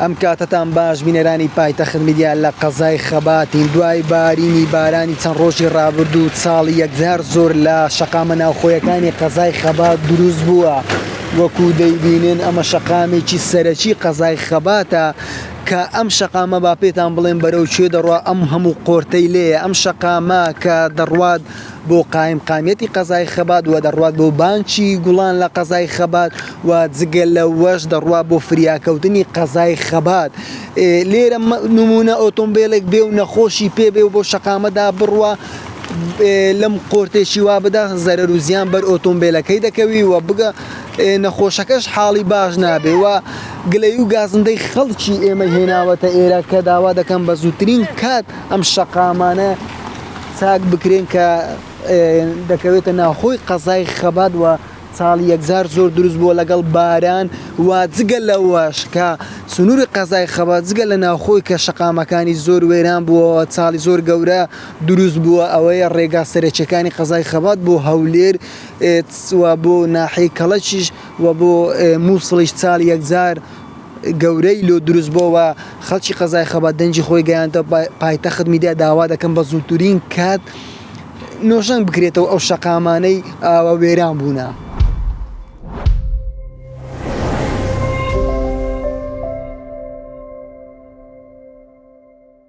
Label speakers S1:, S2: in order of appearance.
S1: ئەم کاتتان باش بینەرانی پایتەخت میدیا لە قەزای خەباتین دوای بارینی بارانی چەند ڕۆژی ڕابردوو ساڵی یەکجار زۆر لە شەقامە ناوخۆیەکانی قەزای خەبات دروست بووە. وەکو دەیبینن ئەمە شەقامێکی سەرەکی قەزای خەباتە کە ئەم شەقامە با پێتان بڵێن بەرەو کوێ دەڕوا ئەم هەموو قۆرتەی لێیە. ئەم شەقامە کە دەڕوات بۆ قایمقامیەتی قەزای خەبات و دەڕوات بۆ بانکی گوڵان لە قەزای خەبات و جگە لەوەش دەڕوات بۆ فریاکەوتنی قەزای خەبات. لێرە نمونە ئۆتۆمبیلێک بێ و نەخۆشی پێ بێ و بۆ شەقامەدا بڕوە لەم قۆرتێکی وا بدە زەرەر و زیان بەر ئۆتۆمبیلەکەی دەکەوی و بگە نەخۆشەکەش حاڵی باش نابێ و گلەی و گازندەی خەڵکی ئێمە هێناوەتە ئێرە کە داوا دەکەم بە زووترین کات ئەم شەقامانە چاک بکرێن کە دەکەوێتە ناوخۆی قەزای خەبات و ساڵی یەکجار زۆر دروست بووە لەگەڵ باران و جگە لەوەش کە سنووری قەزای خەبات جگە لە ناوخۆی کە شەقامەکانی زۆر وێران بووە چاڵی زۆر گەورە دروست بووە ئەوەیە ڕێگا سەرەکیەکانی قەزای خەبات بۆ هەولێر و بۆ ناحیەی کەڵەکیش و بۆ مووسڵیش چاڵی یەکجار گەورەی لۆ دروست بووە. خەڵکی قەزای خەبات دەنجی خۆی گەیاندە پایتەخت میدیا داوا دەکەم بە زووترین کات نۆژەنگ بکرێتەوە ئەو شەقامانەی ئاوە وێران بوونە.